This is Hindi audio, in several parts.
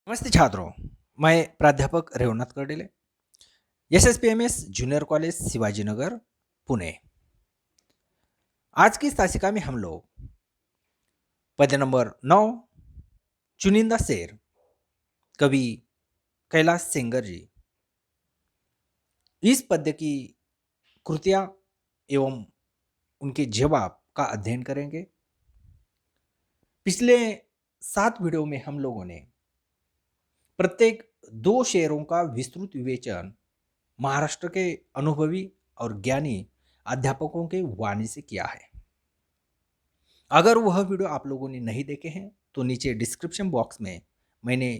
नमस्ते छात्रों, मैं प्राध्यापक Revnath Kardile, SSPMS junior college Shivajinagar, Pune. आज की इस तासिका में हम लोग पद्य नंबर 9 चुनिंदा शेर कवि कैलाश सेंगर जी इस पद्य की कृतियां एवं उनके जवाब का अध्ययन करेंगे। पिछले 7 वीडियो में हम लोगों ने प्रत्येक 2 शेरों का विस्तृत विवेचन महाराष्ट्र के अनुभवी और ज्ञानी अध्यापकों के वाणी से किया है। अगर वह वीडियो आप लोगों ने नहीं देखे हैं तो नीचे डिस्क्रिप्शन बॉक्स में मैंने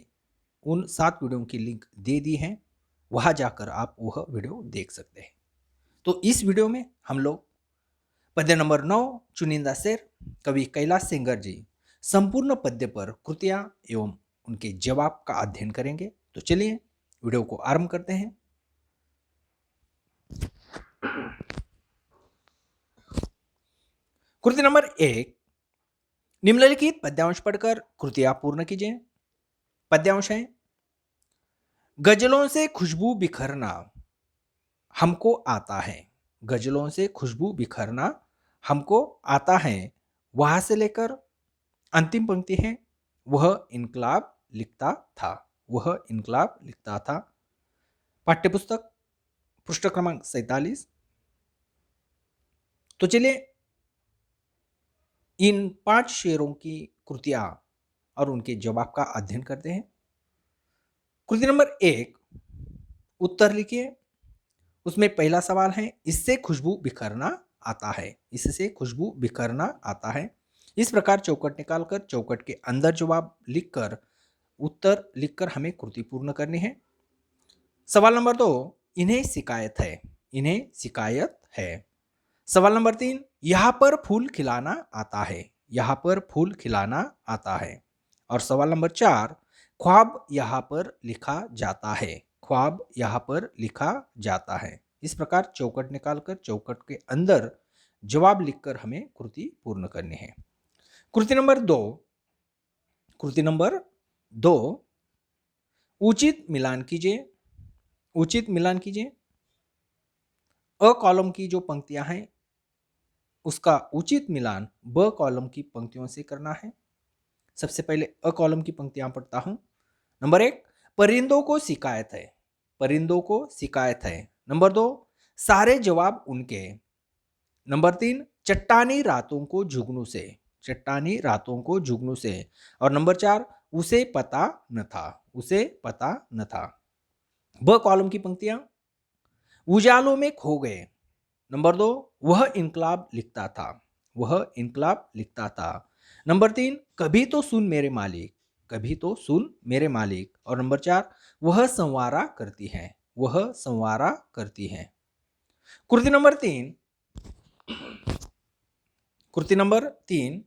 उन 7 वीडियो की लिंक दे दी है, वहां जाकर आप वह वीडियो देख सकते हैं। तो इस वीडियो में हम लोग पद्य नंबर 9 चुनिंदा शेर कवि कैलाश सेंगर जी संपूर्ण पद्य पर कृतियां एवं उनके जवाब का अध्ययन करेंगे। तो चलिए वीडियो को आरंभ करते हैं। कृति नंबर 1, निम्नलिखित पद्यांश पढ़कर कृतियां पूर्ण कीजिए। पद्यांश है, गजलों से खुशबू बिखरना हमको आता है। गजलों से खुशबू बिखरना हमको आता है। वहां से लेकर अंतिम पंक्ति है, वह इनकलाब लिखता था। वह इनकलाब लिखता था। पाठ्यपुस्तक पृष्ठ क्रमांक 47। तो चलिए इन 5 शेरों की कृतियां और उनके जवाब का अध्ययन करते हैं। कृति नंबर 1, उत्तर लिखिए। उसमें पहला सवाल है, इससे खुशबू बिखरना आता है। इससे खुशबू बिखरना आता है। इस प्रकार चौकट निकालकर चौकट के अंदर जवाब लिखकर उत्तर लिखकर हमें कृति पूर्ण करनी है। सवाल नंबर 2, इन्हें शिकायत है। इन्हें शिकायत है। सवाल नंबर 3, यहां पर फूल खिलाना आता है। यहां पर फूल खिलाना आता है। और सवाल नंबर 4, ख्वाब यहां पर लिखा जाता है। ख्वाब यहां पर लिखा जाता है। इस प्रकार चौकट निकालकर चौकट के अंदर जवाब लिखकर हमें कृति पूर्ण करनी है। कृति नंबर 2, कृति नंबर 2, उचित मिलान कीजिए। उचित मिलान कीजिए। अ कॉलम की जो पंक्तियां हैं उसका उचित मिलान ब कॉलम की पंक्तियों से करना है। सबसे पहले अ कॉलम की पंक्तियां पढ़ता हूं। नंबर 1, परिंदों को शिकायत है। परिंदों को शिकायत है। नंबर 2, सारे जवाब उनके। नंबर 3, चट्टानी रातों को जुगनू से। चट्टानी रातों को जुगनू से। और नंबर 4, उसे पता न था। उसे पता न था। ब कॉलम की पंक्तियां, उजालों में खो गए। नंबर 2, वह इनकलाब लिखता था। वह इनकलाब लिखता था। नंबर 3, कभी तो सुन मेरे मालिक। कभी तो सुन मेरे मालिक। और नंबर 4, वह संवारा करती है। वह संवारा करती है। कृति नंबर 3, कृति नंबर 3,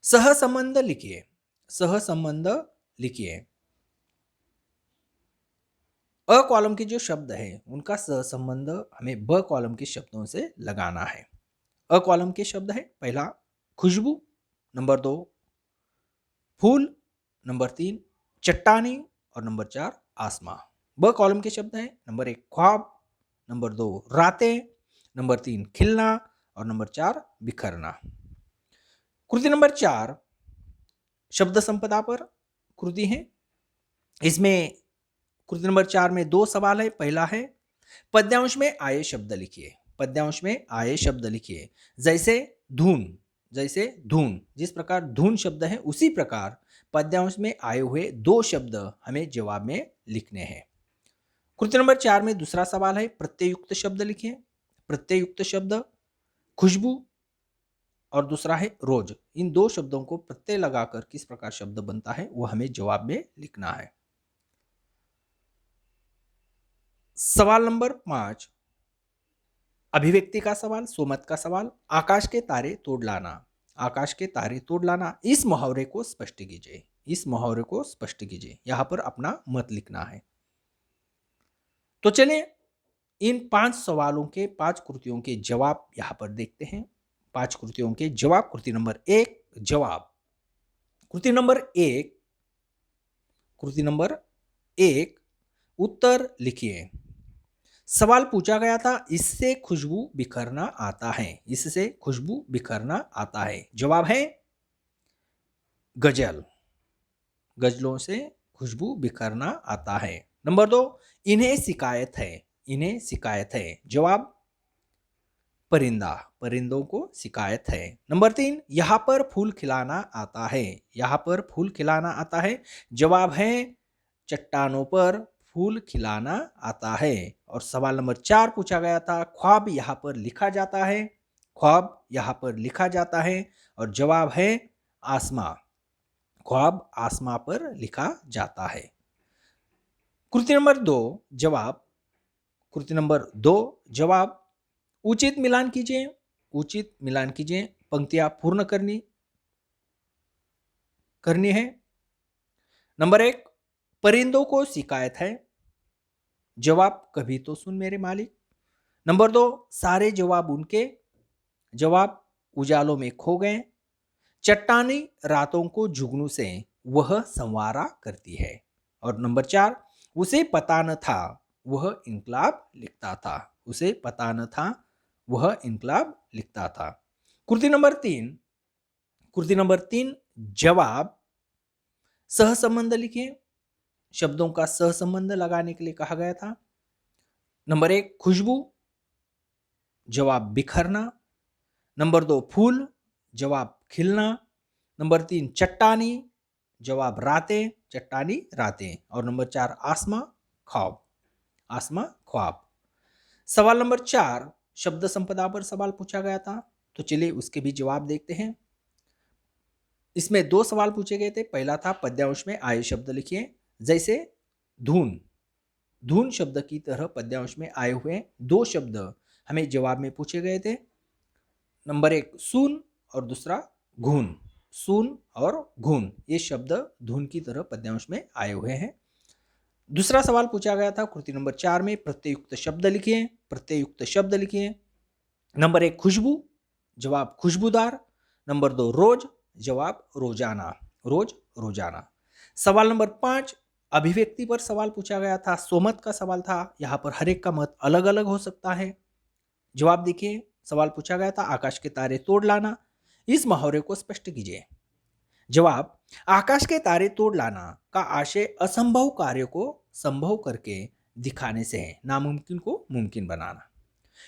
सहसंबंध लिखिए। सहसंबंध लिखिए। अ कॉलम के जो शब्द है उनका सहसंबंध हमें ब कॉलम के शब्दों से लगाना है। अ कॉलम के शब्द है, पहला खुशबू, नंबर 2 फूल, नंबर 3 चट्टानी और नंबर 4 आसमां। ब कॉलम के शब्द हैं, नंबर 1 ख्वाब, नंबर 2 रातें, नंबर 3 खिलना और नंबर 4 बिखरना। कृति नंबर 4 शब्द संपदा पर कृति है। इसमें कृति नंबर 4 में 2 सवाल है। पहला है, पद्यांश में आए शब्द लिखिए। पद्यांश में आए शब्द लिखिए। जैसे धुन, जैसे धुन, जिस प्रकार धुन शब्द है उसी प्रकार पद्यांश में आए हुए 2 शब्द हमें जवाब में लिखने हैं। कृति नंबर 4 में दूसरा सवाल है, प्रत्ययुक्त शब्द लिखिए। प्रत्ययुक्त शब्द खुशबू और दूसरा है रोज। इन 2 शब्दों को प्रत्यय लगाकर किस प्रकार शब्द बनता है वह हमें जवाब में लिखना है। सवाल नंबर 5, अभिव्यक्ति का सवाल, सोमत का सवाल, आकाश के तारे तोड़ लाना। आकाश के तारे तोड़ लाना, इस मुहावरे को स्पष्ट कीजिए। इस मुहावरे को स्पष्ट कीजिए। यहां पर अपना मत लिखना है। तो चलिए इन 5 सवालों के 5 कृतियों के जवाब यहां पर देखते हैं। 5 कृतियों के जवाब। कृति नंबर 1 जवाब। कृति नंबर 1, कृति नंबर 1 उत्तर लिखिए। सवाल पूछा गया था, इससे खुशबू बिखरना आता है। इससे खुशबू बिखरना आता है। जवाब है गजल। गजलों से खुशबू बिखरना आता है। नंबर 2 इन्हें शिकायत है। इन्हें शिकायत है। जवाब परिंदा। परिंदों को शिकायत है। नंबर 3 यहाँ पर फूल खिलाना आता है। यहाँ पर फूल खिलाना आता है। जवाब है चट्टानों पर फूल खिलाना आता है। और सवाल नंबर 4 पूछा गया था, ख्वाब यहाँ पर लिखा जाता है। ख्वाब यहाँ पर लिखा जाता है। और जवाब है आसमां। ख्वाब आसमां पर लिखा जाता है। कृति नंबर 2 जवाब। कृति नंबर 2 जवाब उचित मिलान कीजिए। उचित मिलान कीजिए। पंक्तियां पूर्ण करनी है। नंबर 1 परिंदों को शिकायत है। जवाब कभी तो सुन मेरे मालिक। नंबर 2 सारे जवाब उनके। जवाब उजालों में खो गए। चट्टानी रातों को जुगनू से वह संवारा करती है। और नंबर 4 उसे पता न था वह इनकलाब लिखता था। उसे पता न था वह इनकलाब लिखता था। कृति नंबर 3 कृति नंबर 3 जवाब सहसंबंध लिखिए। शब्दों का सहसंबंध लगाने के लिए कहा गया था। नंबर 1 खुशबू। जवाब बिखरना। नंबर 2 फूल। जवाब खिलना। नंबर 3 चट्टानी। जवाब रातें। चट्टानी रातें। और नंबर 4 आसमां ख्वाब। आसमां ख्वाब। सवाल नंबर 4 शब्द संपदा पर सवाल पूछा गया था। तो चलिए उसके भी जवाब देखते हैं। इसमें 2 सवाल पूछे गए थे। पहला था पद्यांश में आए शब्द लिखिए। जैसे धून। धून शब्द की तरह पद्यांश में आए हुए 2 शब्द हमें जवाब में पूछे गए थे। नंबर 1 सून और दूसरा घून। सून और घून ये शब्द धून की तरह पद्यांश में आए हुए हैं। दूसरा सवाल पूछा गया था कृति नंबर 4 में प्रत्ययुक्त शब्द लिखिए। प्रत्ययुक्त शब्द लिखिए। नंबर 1 खुशबू। जवाब खुशबूदार। नंबर 2 रोज। जवाब रोजाना। रोज रोजाना। सवाल नंबर 5 अभिव्यक्ति पर सवाल पूछा गया था। सोमत का सवाल था। यहां पर हर एक का मत अलग अलग हो सकता है। जवाब देखिए। सवाल पूछा गया था आकाश के तारे तोड़ लाना। इस मुहावरे को स्पष्ट कीजिए। जवाब आकाश के तारे तोड़ लाना का आशय असंभव कार्य को संभव करके दिखाने से है। नामुमकिन को मुमकिन बनाना।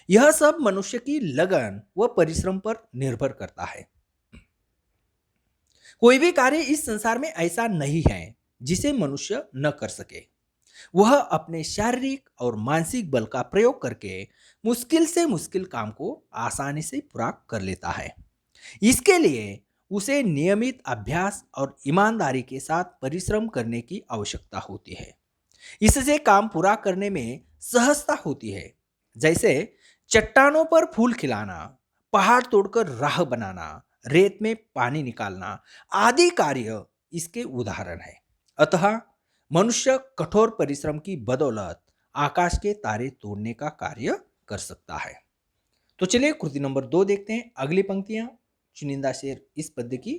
यह सब मनुष्य की लगन व परिश्रम पर निर्भर करता है। कोई भी कार्य इस संसार में ऐसा नहीं है जिसे मनुष्य न कर सके। वह अपने शारीरिक और मानसिक बल का प्रयोग करके मुश्किल से मुश्किल काम को आसानी से पूरा कर लेता है। इसके लिए उसे नियमित अभ्यास और ईमानदारी के साथ परिश्रम करने की आवश्यकता होती है। इससे काम पूरा करने में सहजता होती है। जैसे चट्टानों पर फूल खिलाना, पहाड़ तोड़कर राह बनाना, रेत में पानी निकालना आदि कार्य इसके उदाहरण है। अतः मनुष्य कठोर परिश्रम की बदौलत आकाश के तारे तोड़ने का कार्य कर सकता है। तो चलिए कृति नंबर 2 देखते हैं। अगली पंक्तियां चुनिंदा शेर इस पद्य की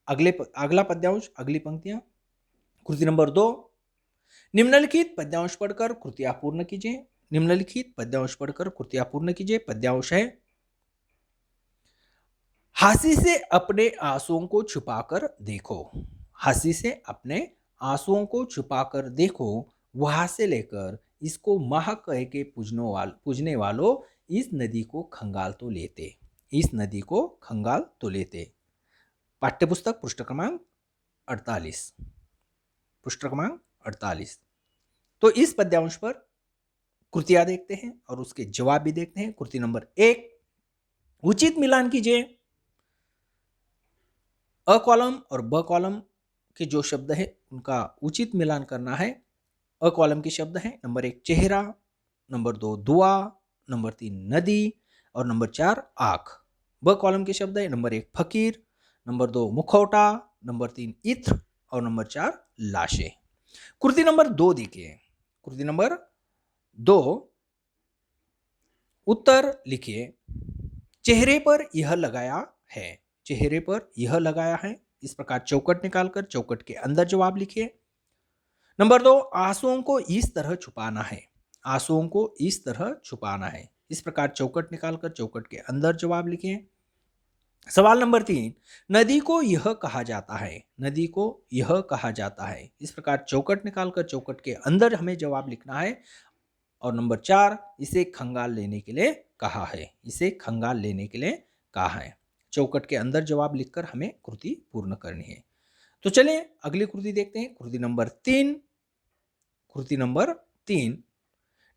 अगला पद्यांश अगली पंक्तियां। कृति नंबर 2 निम्नलिखित पद्यांश पढ़कर कृतियां पूर्ण कीजिए। निम्नलिखित पद्यांश पढ़कर कृतियां पूर्ण कीजिए। पद्यांश है हंसी से अपने आंसुओं को छुपाकर देखो। हंसी से अपने आंसुओं को छुपाकर देखो। वहां से लेकर इसको माह कह के पूजने वालों इस नदी को खंगाल तो लेते। इस नदी को खंगाल तो लेते। पाठ्यपुस्तक पृष्ठ क्रमांक 48। पृष्ठ क्रमांक 48। तो इस पद्यांश पर कृतियां देखते हैं और उसके जवाब भी देखते हैं। कृति नंबर 1 उचित मिलान कीजिए। अ कॉलम और ब कॉलम के जो शब्द है उनका उचित मिलान करना है। अ कॉलम के शब्द हैं नंबर 1 चेहरा, नंबर 2 दुआ, नंबर 3 नदी और नंबर 4 आंख। ब कॉलम के शब्द है नंबर 1 फकीर, नंबर 2 मुखौटा, नंबर 3 इत्र और नंबर 4 लाशें। कृति नंबर 2 देखिए। कृति नंबर 2 उत्तर लिखिए। चेहरे पर यह लगाया है। चेहरे पर यह लगाया है। इस प्रकार चौकट निकालकर चौकट के अंदर जवाब लिखिए। नंबर 2, आंसुओं को इस तरह छुपाना है। आंसुओं को इस तरह छुपाना है। इस प्रकार चौकट निकालकर चौकट के अंदर जवाब लिखिए। सवाल नंबर 3, नदी को यह कहा जाता है। नदी को यह कहा जाता है। इस प्रकार चौकट निकालकर चौकट के अंदर हमें जवाब लिखना है। और नंबर 4, इसे खंगाल लेने के लिए कहा है। इसे खंगाल लेने के लिए कहा है। चौकट के अंदर जवाब लिखकर हमें कृति पूर्ण करनी है। तो चलिए अगली कृति देखते हैं। कृति नंबर 3। कृति नंबर 3,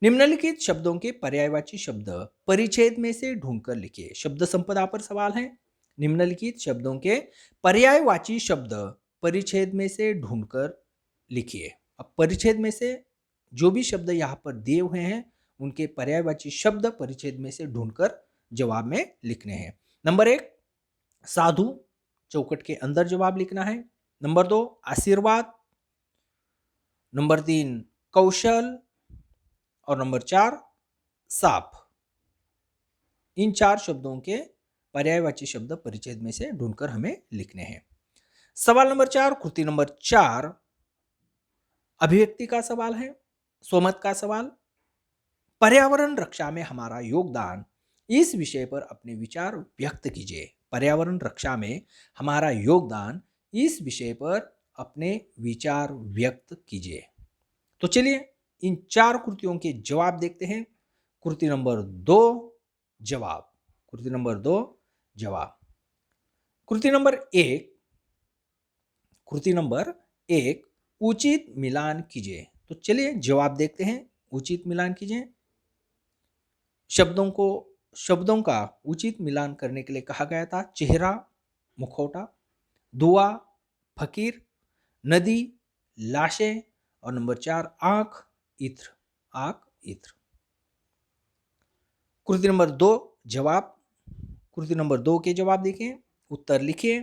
निम्नलिखित शब्दों के पर्यायवाची शब्द परिच्छेद में से ढूंढकर लिखिए। शब्द संपदा पर सवाल है। निम्नलिखित शब्दों के पर्यायवाची शब्द परिच्छेद में से ढूंढकर लिखिए। अब परिच्छेद में से जो भी शब्द यहाँ पर दिए हुए हैं उनके पर्यायवाची शब्द परिच्छेद में से ढूंढकर जवाब में लिखने हैं। नंबर 1, साधु, चौकट के अंदर जवाब लिखना है। नंबर 2, आशीर्वाद। नंबर 3, कौशल। और नंबर 4, साफ। इन 4 शब्दों के पर्यायवाची शब्द परिच्छेद में से ढूंढकर हमें लिखने हैं। सवाल नंबर 4, कृति नंबर 4, अभिव्यक्ति का सवाल है। स्वमत का सवाल। पर्यावरण रक्षा में हमारा योगदान, इस विषय पर अपने विचार व्यक्त कीजिए। पर्यावरण रक्षा में हमारा योगदान, इस विषय पर अपने विचार व्यक्त कीजिए। तो चलिए इन 4 कृतियों के जवाब देखते हैं। कृति नंबर 2, जवाब। कृति नंबर 2, जवाब। कृति नंबर 1, कृति नंबर 1, उचित मिलान कीजिए। तो चलिए जवाब देखते हैं। उचित मिलान कीजिए। शब्दों का उचित मिलान करने के लिए कहा गया था। चेहरा, मुखौटा, दुआ, फकीर, नदी, लाशें। और नंबर 4, आंख, इत्र। आंख, इत्र। कृति नंबर 2, जवाब। कृति नंबर 2 के जवाब देखिए, उत्तर लिखिए।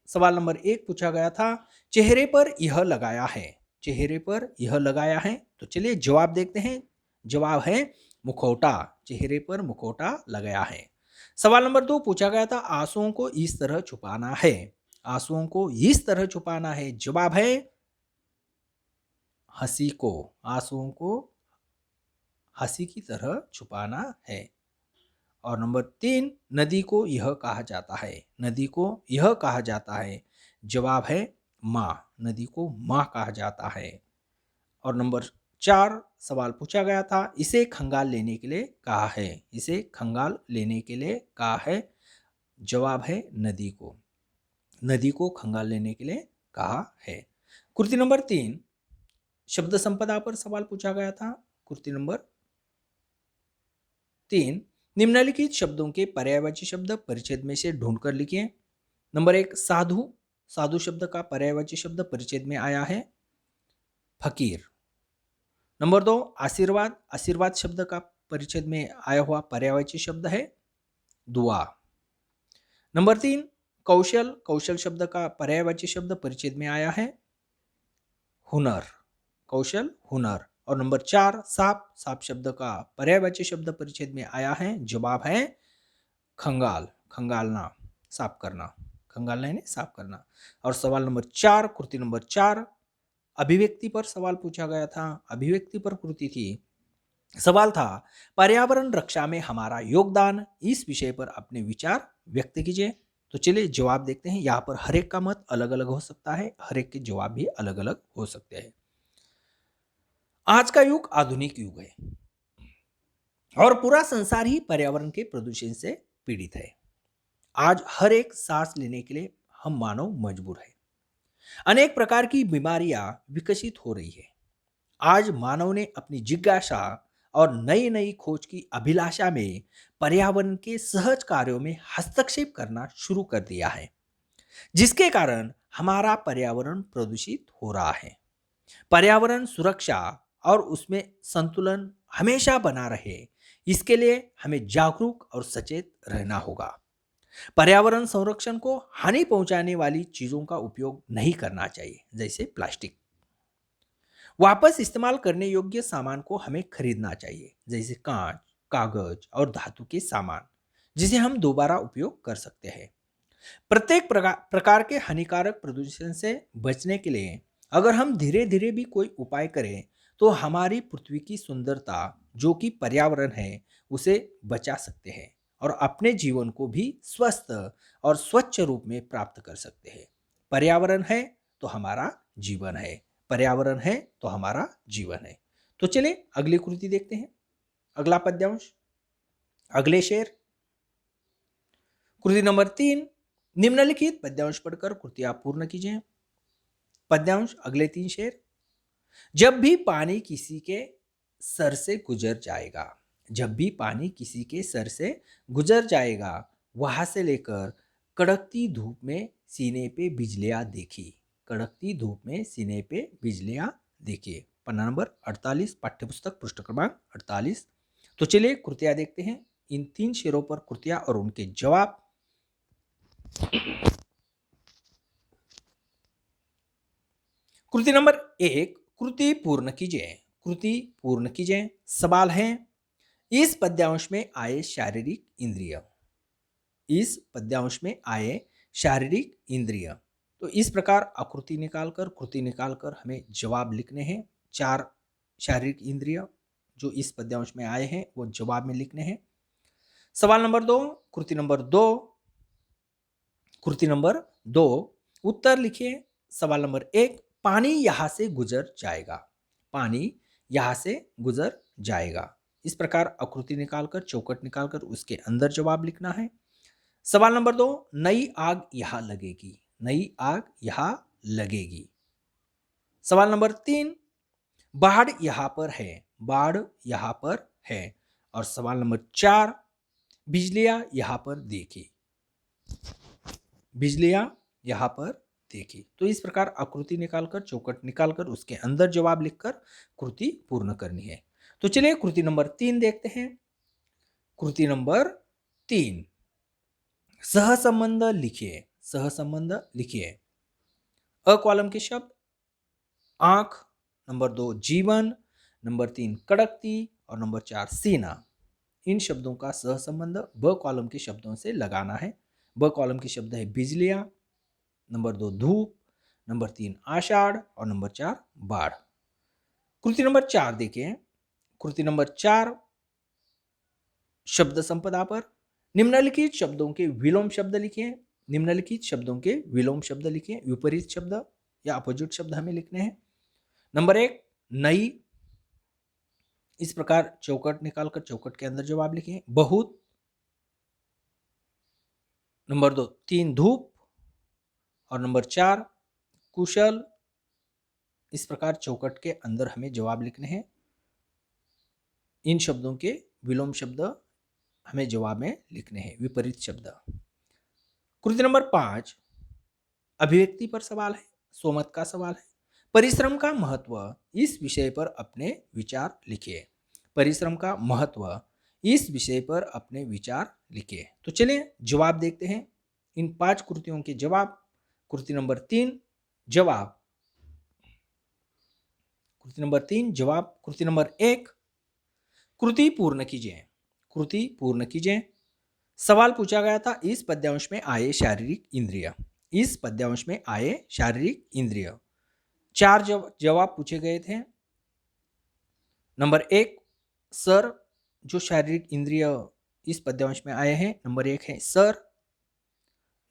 सवाल नंबर 1 पूछा गया था, चेहरे पर यह लगाया है। चेहरे पर यह लगाया है। तो चलिए जवाब देखते हैं। जवाब है मुखौटा। चेहरे पर मुखौटा लगाया है। सवाल नंबर 2 पूछा गया था, आंसुओं को इस तरह छुपाना है। आंसुओं को इस तरह छुपाना है। जवाब है हंसी को। आंसुओं को हंसी की तरह छुपाना है। और नंबर 3, नदी को यह कहा जाता है। नदी को यह कहा जाता है। जवाब है माँ। नदी को माँ कहा जाता है। और नंबर 4 सवाल पूछा गया था, इसे खंगाल लेने के लिए कहा है। इसे खंगाल लेने के लिए कहा है। जवाब है नदी को। नदी को खंगाल लेने के लिए कहा है। कृति नंबर 3, शब्द संपदा पर सवाल पूछा गया था। कृति नंबर 3, निम्नलिखित शब्दों के पर्यायवाची शब्द परिच्छेद में से ढूंढकर लिखिए। नंबर 1, साधु। साधु शब्द का पर्यायवाची शब्द परिच्छेद में आया है फकीर। नंबर 2, आशीर्वाद। आशीर्वाद शब्द का परिच्छेद में आया हुआ पर्यायवाची शब्द है दुआ। नंबर 3, कौशल। कौशल शब्द का पर्यायवाची शब्द परिच्छेद में आया है हुनर। कौशल, हुनर। और नंबर 4, साफ। साफ शब्द का पर्यायवाची शब्द परिच्छेद में आया है। जवाब है खंगाल। खंगालना, साफ करना। खंगालना यानी साफ करना। और सवाल नंबर 4, कृति नंबर 4, अभिव्यक्ति पर सवाल पूछा गया था। अभिव्यक्ति पर कृति थी। सवाल था, पर्यावरण रक्षा में हमारा योगदान, इस विषय पर अपने विचार व्यक्त कीजिए। तो चलिए जवाब देखते हैं। यहाँ पर हर एक का मत अलग अलग हो सकता है। हर एक के जवाब भी अलग अलग हो सकते हैं। आज का युग आधुनिक युग है और पूरा संसार ही पर्यावरण के प्रदूषण से पीड़ित है। आज हर एक सांस लेने के लिए हम मानव मजबूर है। अनेक प्रकार की बीमारियां विकसित हो रही है। आज मानव ने अपनी जिज्ञासा और नई नई खोज की अभिलाषा में पर्यावरण के सहज कार्यों में हस्तक्षेप करना शुरू कर दिया है, जिसके कारण हमारा पर्यावरण प्रदूषित हो रहा है। पर्यावरण सुरक्षा और उसमें संतुलन हमेशा बना रहे, इसके लिए हमें जागरूक और सचेत रहना होगा। पर्यावरण संरक्षण को हानि पहुंचाने वाली चीजों का उपयोग नहीं करना चाहिए, जैसे प्लास्टिक। वापस इस्तेमाल करने योग्य सामान को हमें खरीदना चाहिए, जैसे कांच, कागज और धातु के सामान, जिसे हम दोबारा उपयोग कर सकते हैं। प्रत्येक प्रकार के हानिकारक प्रदूषण से बचने के लिए अगर हम धीरे धीरे भी कोई उपाय करें तो हमारी पृथ्वी की सुंदरता जो कि पर्यावरण है उसे बचा सकते हैं और अपने जीवन को भी स्वस्थ और स्वच्छ रूप में प्राप्त कर सकते हैं। पर्यावरण है तो हमारा जीवन है, पर्यावरण है तो हमारा जीवन है। तो चलिए अगली कृति देखते हैं। अगला पद्यांश, अगले शेर, कृति नंबर 3। निम्नलिखित पद्यांश पढ़कर कृति आप पूर्ण कीजिए। पद्यांश, अगले 3 शेर। जब भी पानी किसी के सर से गुजर जाएगा, जब भी पानी किसी के सर से गुजर जाएगा, वहां से लेकर कड़कती धूप में सीने पे बिजलियां देखी, कड़कती धूप में सीने पे बिजलियां देखिए। पन्ना नंबर 48, पाठ्यपुस्तक पृष्ठ क्रमांक 48। तो चलिए कृतियां देखते हैं, इन 3 शेरों पर कृतियां और उनके जवाब। कृति नंबर 1, कृति पूर्ण कीजिए, कृति पूर्ण कीजिए। सवाल है, इस पद्यांश में आए शारीरिक इंद्रिय, इस पद्यांश में आए शारीरिक इंद्रिय। तो इस प्रकार आकृति निकालकर, कृति निकालकर हमें जवाब लिखने हैं। 4 शारीरिक इंद्रिय जो इस पद्यांश में आए हैं वो जवाब में लिखने हैं। सवाल नंबर 2, कृति नंबर 2, कृति नंबर 2 उत्तर लिखिए। सवाल नंबर 1, पानी यहां से गुजर जाएगा, पानी यहां से गुजर जाएगा। इस प्रकार आकृति निकालकर, चौकट निकालकर उसके अंदर जवाब लिखना है। सवाल नंबर 2, नई आग यहां लगेगी, नई आग यहां लगेगी। सवाल नंबर 3, बाढ़ यहां पर है, बाढ़ यहां पर है। और सवाल नंबर 4, बिजलियां यहां पर देखी, बिजलियां यहां पर देखी। तो इस प्रकार आकृति निकालकर, चौकट निकालकर उसके अंदर जवाब लिखकर कृति पूर्ण करनी है। तो चलिए कृति नंबर 3 देखते हैं। कृति नंबर 3, सहसंबंध लिखिए, सहसंबंध लिखिए। अ कॉलम के शब्द आंख, नंबर 2 जीवन, नंबर 3 कड़कती और नंबर 4 सीना। इन शब्दों का सहसंबंध ब कॉलम के शब्दों से लगाना है। ब कॉलम के शब्द है बिजलियां, नंबर 2 धूप, नंबर 3 आषाढ़ और नंबर 4 बाढ़। कृति नंबर 4 देखिए। कृति नंबर 4, शब्द संपदा पर निम्नलिखित शब्दों के विलोम शब्द लिखिए। निम्नलिखित शब्दों के विलोम शब्द लिखिए, विपरीत शब्द या अपोजिट शब्द हमें लिखने हैं। नंबर 1 नई, इस प्रकार चौकट निकालकर चौकट के अंदर जवाब लिखिए। बहुत, नंबर 2 3 धूप और नंबर 4 कुशल। इस प्रकार चौकट के अंदर हमें जवाब लिखने हैं। इन शब्दों के विलोम शब्द हमें जवाब में लिखने हैं, विपरीत शब्द। कृति नंबर 5, अभिव्यक्ति पर सवाल है, सोमत का सवाल है। परिश्रम का महत्व, इस विषय पर अपने विचार लिखिए। परिश्रम का महत्व, इस विषय पर अपने विचार लिखिए। तो चलिए जवाब देखते हैं, इन 5 कृतियों के जवाब। कृति नंबर 3 जवाब, कृति नंबर 3 जवाब। कृति नंबर 1, कृति पूर्ण कीजिए, कृति पूर्ण कीजिए। सवाल पूछा गया था, इस पद्यांश में आए शारीरिक इंद्रिय, इस पद्यांश में आए शारीरिक इंद्रिय। 4 जवाब पूछे गए थे। नंबर 1 सर, जो शारीरिक इंद्रिय इस पद्यांश में आए हैं, नंबर 1 है सर,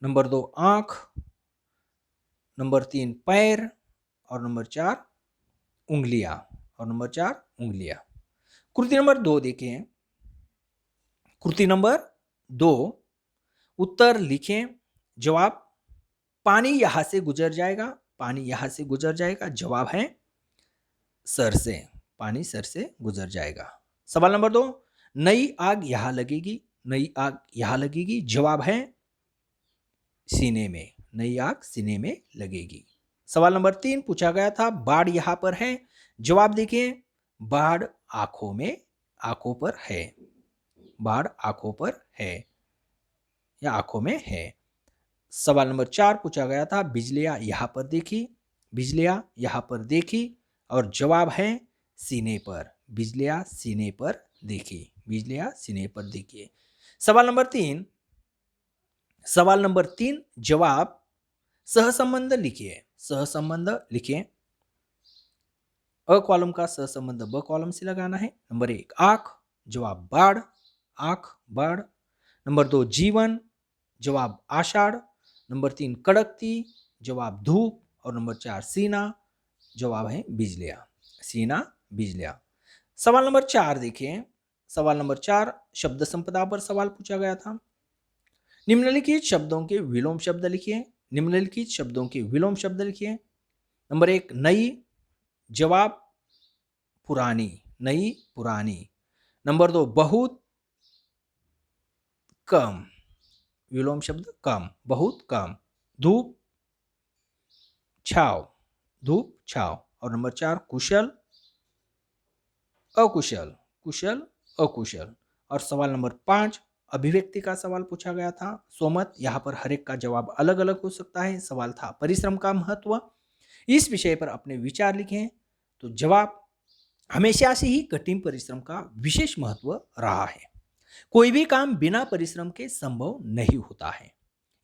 नंबर 2 आंख, नंबर 3 पैर और नंबर 4 उंगलियां, और नंबर 4 उंगलियां। कृति नंबर 2 देखिए। कृति नंबर 2 उत्तर लिखें। जवाब, पानी यहां से गुजर जाएगा, पानी यहां से गुजर जाएगा। जवाब है सर से, पानी सर से गुजर जाएगा। सवाल नंबर 2, नई आग यहां लगेगी, नई आग यहां लगेगी। जवाब है सीने में, नई आग सीने में लगेगी। सवाल नंबर 3 पूछा गया था, बाढ़ यहां पर है। जवाब देखिए, बाढ़ आंखों में, आंखों पर है, बाढ़ आंखों पर है या आंखों में है। सवाल नंबर 4 पूछा गया था, बिजलियां यहां पर देखी, बिजलियां यहां पर देखी। और जवाब है सीने पर, बिजलियां सीने पर देखी, बिजलियां सीने पर देखी। सवाल नंबर 3, सवाल नंबर 3 जवाब सहसंबंध लिखिए। सहसंबंध लिखिए। अ कॉलम का सहसंबंध ब कॉलम से लगाना है। नंबर 1 आंख, जवाब बाढ़, आंख बाढ़। नंबर 2 जीवन, जवाब आषाढ़। नंबर 3 कड़कती, जवाब धूप। और नंबर 4 सीना, जवाब है बिजलियां। सीना, बिजलियां। सवाल नंबर 4 देखिए। सवाल नंबर 4 शब्द संपदा पर सवाल पूछा गया था। निम्नलिखित शब्दों के विलोम शब्द लिखिए। निम्नलिखित शब्दों के विलोम शब्द लिखिए। नंबर 1 नई, जवाब पुरानी, नई पुरानी। नंबर 2 बहुत, कम, विलोम शब्द कम, बहुत कम। धूप, छाव, धूप छाव। और नंबर 4 कुशल, अकुशल, कुशल अकुशल। और सवाल नंबर 5 अभिव्यक्ति का सवाल पूछा गया था। सोमत, यहाँ पर हर एक का जवाब अलग अलग हो सकता है। सवाल था परिश्रम का महत्व। इस विषय पर अपने विचार लिखें। तो जवाब हमेशा से ही कठिन परिश्रम का विशेष महत्व रहा है। कोई भी काम बिना परिश्रम के संभव नहीं होता है।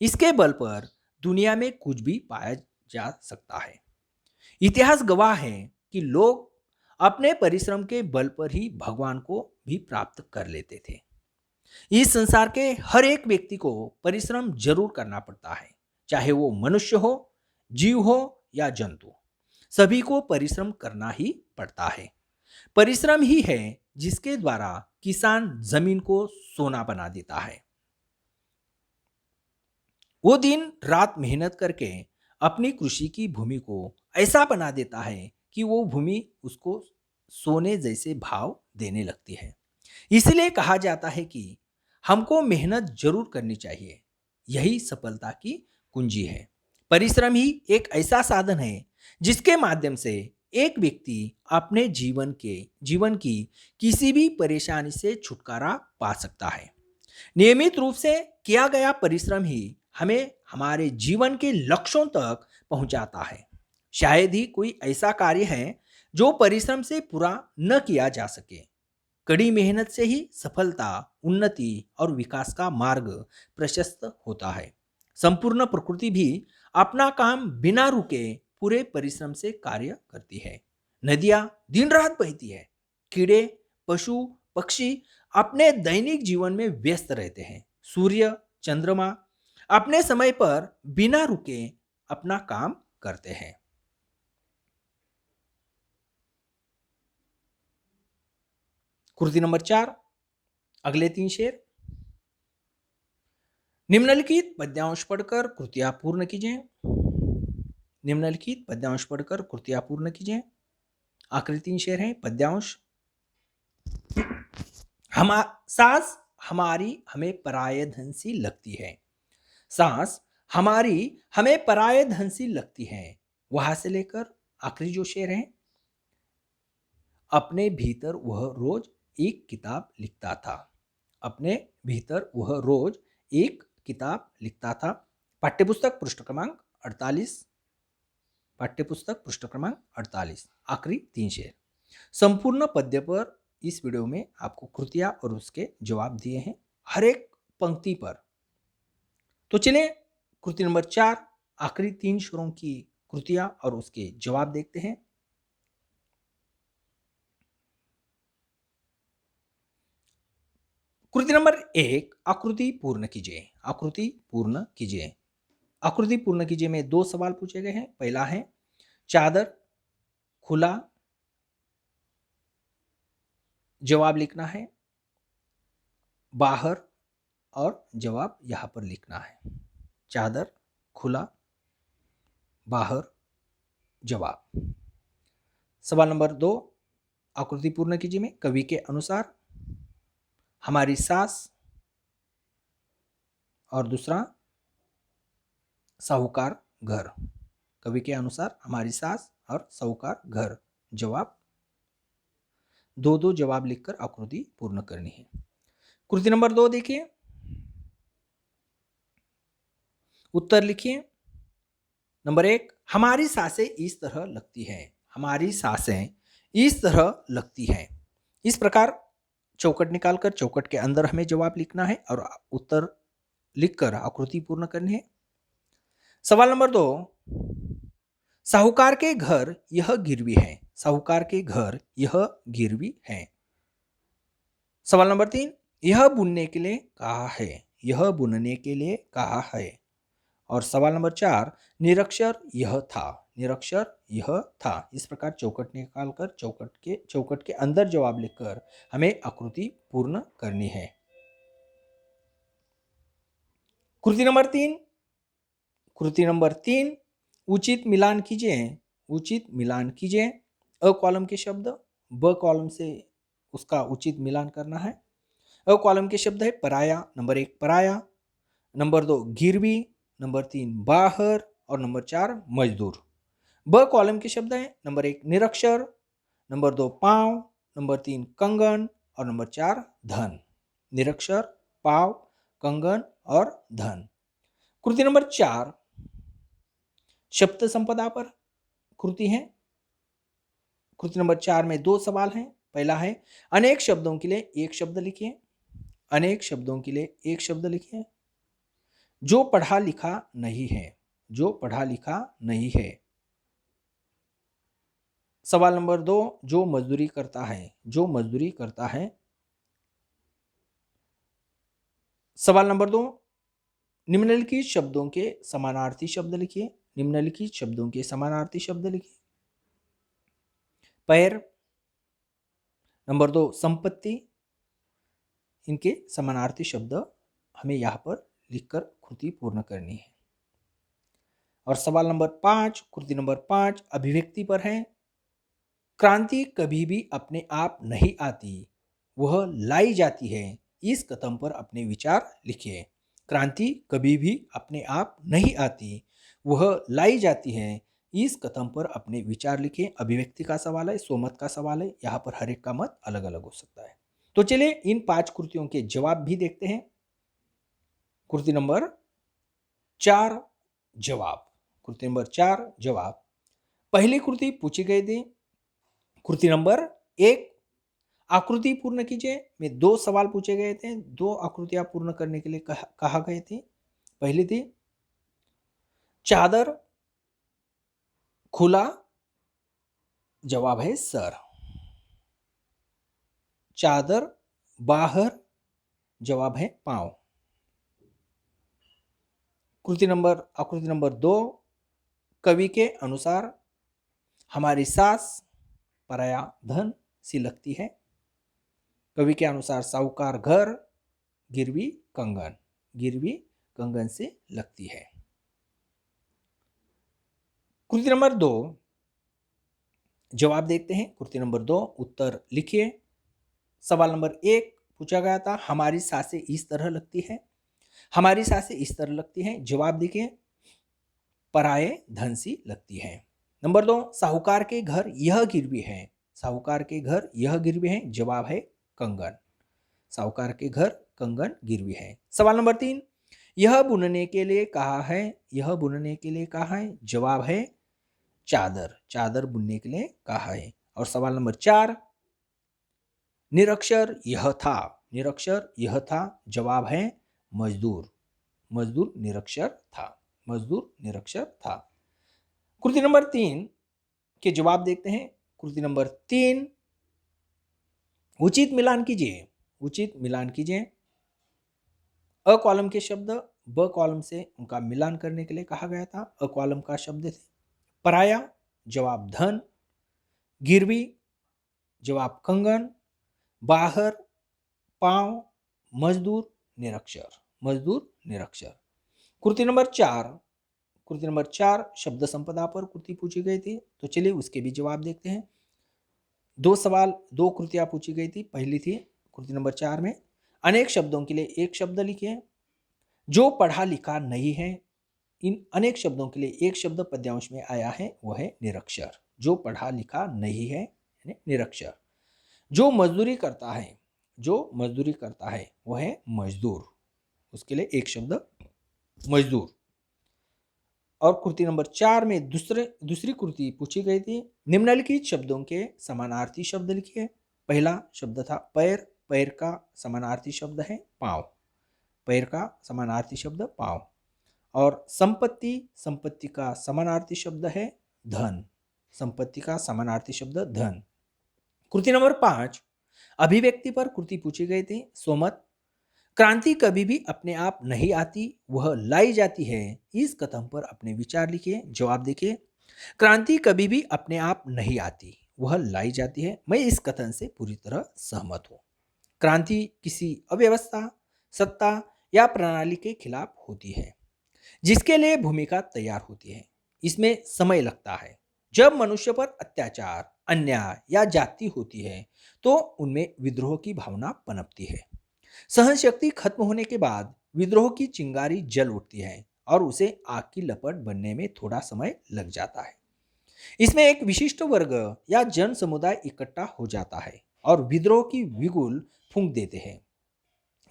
इसके बल पर दुनिया में कुछ भी पाया जा सकता है। इतिहास गवाह है कि लोग अपने परिश्रम के बल पर ही भगवान को भी प्राप्त कर लेते थे। इस संसार के हर एक व्यक्ति को परिश्रम जरूर करना पड़ता है, चाहे वो मनुष्य हो, जीव हो या जंतु। सभी को परिश्रम करना ही पड़ता है। परिश्रम ही है जिसके द्वारा किसान जमीन को सोना बना देता है। वो दिन रात मेहनत करके अपनी कृषि की भूमि को ऐसा बना देता है कि वो भूमि उसको सोने जैसे भाव देने लगती है। इसलिए कहा जाता है कि हमको मेहनत जरूर करनी चाहिए, यही सफलता की कुंजी है। परिश्रम ही एक ऐसा साधन है जिसके माध्यम से एक व्यक्ति अपने जीवन की किसी भी परेशानी से छुटकारा पा सकता है। नियमित रूप से किया गया परिश्रम ही हमें हमारे जीवन के लक्ष्यों तक पहुंचाता है। शायद ही कोई ऐसा कार्य है जो परिश्रम से पूरा न किया जा सके। कड़ी मेहनत से ही सफलता, उन्नति और विकास का मार्ग प्रशस्त होता है। संपूर्ण प्रकृति भी अपना काम बिना रुके पूरे परिश्रम से कार्य करती है। नदियां दिन रात बहती है। कीड़े, पशु, पक्षी अपने दैनिक जीवन में व्यस्त रहते हैं। सूर्य, चंद्रमा अपने समय पर बिना रुके अपना काम करते हैं। कृति नंबर 4 अगले 3 शेर। निम्नलिखित पद्यांश पढ़कर कृतियां पूर्ण कीजिए। निम्नलिखित पद्यांश पढ़कर कृतियां पूर्ण कीजिए। आखिरी 3 शेर हैं पद्यांश। हम सांस हमारी हमें पराये धन सी लगती है। सांस हमारी हमें पराये धन सी लगती है। वहां से लेकर आखिरी जो शेर है, अपने भीतर वह रोज एक किताब लिखता था। अपने भीतर वह रोज एक किताब लिखता था। पाठ्यपुस्तक पृष्ठ क्रमांक 48। पाठ्यपुस्तक पृष्ठ क्रमांक 48। आखिरी 3 शेर। संपूर्ण पद्य पर इस वीडियो में आपको कृतियां और उसके जवाब दिए हैं, हर एक पंक्ति पर। तो चलिए कृति नंबर 4 आखिरी 3 शेरों की कृतियां और उसके जवाब देखते हैं। कृति नंबर 1 आकृति पूर्ण कीजिए। आकृति पूर्ण कीजिए। आकृति पूर्ण कीजिए में 2 सवाल पूछे गए हैं। पहला है चादर, खुला, जवाब लिखना है बाहर और जवाब यहां पर लिखना है। चादर, खुला, बाहर, जवाब। सवाल नंबर 2 आकृति पूर्ण कीजिए में कवि के अनुसार हमारी सास और दूसरा साहूकार घर। कवि के अनुसार हमारी सास और साहूकार घर, जवाब। 2-2 जवाब लिखकर आकृति पूर्ण करनी है। कृति नंबर 2 देखिए, उत्तर लिखिए। नंबर 1 हमारी सांसें इस तरह लगती हैं। हमारी सांसें इस तरह लगती हैं। इस प्रकार चौकट निकालकर चौकट के अंदर हमें जवाब लिखना है और उत्तर लिखकर आकृति पूर्ण करनी है। सवाल नंबर 2, साहूकार के घर यह गिरवी है। साहूकार के घर यह गिरवी है। सवाल नंबर 3, यह बुनने के लिए कहा है। यह बुनने के लिए कहा है। और सवाल नंबर 4, निरक्षर यह था। निरक्षर यह था। इस प्रकार चौकट निकालकर चौकट के अंदर जवाब लिखकर हमें आकृति पूर्ण करनी है। कृति नंबर 3, उचित मिलान कीजिए। उचित मिलान कीजिए। अ कॉलम के शब्द ब कॉलम से उसका उचित मिलान करना है। अ कॉलम के शब्द है पराया, नंबर 1 पराया, नंबर 2 गिरवी, नंबर 3 बाहर और नंबर 4 मजदूर। ब कॉलम के शब्द है नंबर 1 निरक्षर, नंबर 2 पांव, नंबर 3 कंगन और नंबर 4 धन। निरक्षर, पाव, कंगन और धन। कृति नंबर 4 शब्द संपदा पर कृति है। कृति नंबर 4 में 2 सवाल हैं। पहला है अनेक शब्दों के लिए एक शब्द लिखिए। अनेक शब्दों के लिए एक शब्द लिखिए। जो पढ़ा लिखा नहीं है। जो पढ़ा लिखा नहीं है। सवाल नंबर 2, जो मजदूरी करता है। जो मजदूरी करता है। सवाल नंबर 2, निम्नलिखित शब्दों के समानार्थी शब्द लिखिए। निम्नलिखित शब्दों के समानार्थी शब्द लिखिए। पैर, नंबर 2 संपत्ति। इनके समानार्थी शब्द हमें यहाँ पर लिखकर कृति पूर्ण करनी है। और सवाल नंबर 5, कृति नंबर 5 अभिव्यक्ति पर है। क्रांति कभी भी अपने आप नहीं आती, वह लाई जाती है। इस कथन पर अपने विचार लिखिए। क्रांति कभी भी अपने आप नहीं आती, वह लाई जाती है। इस कथन पर अपने विचार लिखिए। अभिव्यक्ति का सवाल है, स्वमत का सवाल है। यहाँ पर हर एक का मत अलग अलग हो सकता है। तो चलिए इन 5 कृतियों के जवाब भी देखते हैं। कृति नंबर 4 जवाब। कृति नंबर 4 जवाब। पहली कृति पूछी गई थी। कृति नंबर 1 आकृति पूर्ण कीजिए में 2 सवाल पूछे गए थे। 2 आकृतियां पूर्ण करने के लिए कहा गए थे। पहली थी चादर खुला, जवाब है सर। चादर बाहर, जवाब है पांव। आकृति नंबर 2 कवि के अनुसार हमारी सास पराया धन सी लगती है। कवि के अनुसार साहूकार घर गिरवी कंगन, गिरवी कंगन से लगती है। कृति नंबर 2 जवाब देखते हैं। कृति नंबर 2 उत्तर लिखिए। सवाल नंबर 1 पूछा गया था हमारी सांसें इस तरह लगती है। हमारी सांसें इस तरह लगती हैं। जवाब देखिए पराये धन सी लगती है। नंबर 2 साहूकार के घर यह गिरवी है। साहूकार के घर यह गिरवी है। जवाब है कंगन। साहूकार के घर कंगन गिरवी है। सवाल नंबर 3 यह बुनने के लिए कहा है। यह बुनने के लिए कहा है। जवाब है चादर। चादर बुनने के लिए कहा है। और सवाल नंबर 4 निरक्षर यह था। निरक्षर यह था। जवाब है मजदूर। मजदूर निरक्षर था। मजदूर निरक्षर था। कृति नंबर 3 के जवाब देखते हैं। कृति नंबर 3 उचित मिलान कीजिए। उचित मिलान कीजिए। अ कॉलम के शब्द ब कॉलम से उनका मिलान करने के लिए कहा गया था। अ कॉलम का शब्द थे पराया, जवाब धन, गिरवी, जवाब कंगन, बाहर, पांव, मजदूर, निरक्षर। मजदूर निरक्षर। कृति नंबर 4 शब्द संपदा पर कृति पूछी गई थी। तो चलिए उसके भी जवाब देखते हैं। 2 कृतियां पूछी गई थी। पहली थी कृति नंबर 4 में अनेक शब्दों के लिए एक शब्द लिखिए। जो पढ़ा लिखा नहीं है। इन अनेक शब्दों के लिए एक शब्द पद्यांश में आया है, वह है निरक्षर। जो पढ़ा लिखा नहीं है यानी निरक्षर। जो मजदूरी करता है। जो मजदूरी करता है वह है मजदूर। उसके लिए एक शब्द मजदूर। और कृति नंबर 4 में दूसरी कृति पूछी गई थी। निम्नलिखित शब्दों के समानार्थी शब्द लिखिए। पहला शब्द था पैर। पैर का समानार्थी शब्द है पांव। पैर का समानार्थी शब्द पाँव। और संपत्ति, संपत्ति का समानार्थी शब्द है धन। संपत्ति का समानार्थी शब्द धन। कृति नंबर 5, अभिव्यक्ति पर कृति पूछी गई थी। सोमत, क्रांति कभी भी अपने आप नहीं आती, वह लाई जाती है। इस कथन पर अपने विचार लिखिए, जवाब देखिए। क्रांति कभी भी अपने आप नहीं आती, वह लाई जाती है। मैं इस कथन से पूरी तरह सहमत हूं। क्रांति किसी अव्यवस्था, सत्ता या प्रणाली के खिलाफ होती है, जिसके लिए भूमिका तैयार होती है। इसमें समय लगता है। जब मनुष्य पर अत्याचार, अन्याय या जाति होती है तो उनमें विद्रोह की भावना पनपती है। सहन शक्ति खत्म होने के बाद विद्रोह की चिंगारी जल उठती है और उसे आग की लपट बनने में थोड़ा समय लग जाता है। इसमें एक विशिष्ट वर्ग या जन समुदाय इकट्ठा हो जाता है और विद्रोह की बिगुल फूंक देते हैं।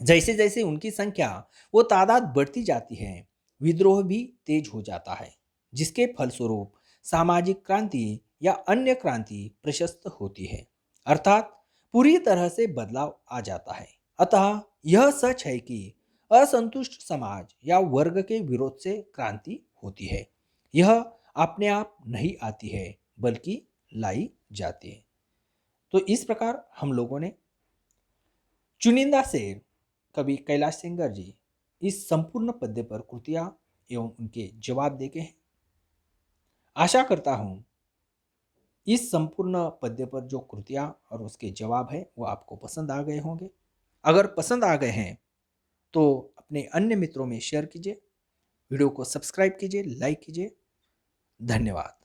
जैसे जैसे उनकी संख्या वो तादाद बढ़ती जाती है, विद्रोह भी तेज हो जाता है, जिसके फलस्वरूप सामाजिक क्रांति या अन्य क्रांति प्रशस्त होती है, अर्थात पूरी तरह से बदलाव आ जाता है। अतः यह सच है कि असंतुष्ट समाज या वर्ग के विरोध से क्रांति होती है। यह अपने आप नहीं आती है, बल्कि लाई जाती है। तो इस प्रकार हम लोगों ने चुनिंदा शेर कवि कैलाश सेंगर जी इस संपूर्ण पद्य पर कृतियां एवं उनके जवाब देखे हैं। आशा करता हूं इस संपूर्ण पद्य पर जो कृतियां और उसके जवाब है वो आपको पसंद आ गए होंगे। अगर पसंद आ गए हैं तो अपने अन्य मित्रों में शेयर कीजिए, वीडियो को सब्सक्राइब कीजिए, लाइक कीजिए। धन्यवाद।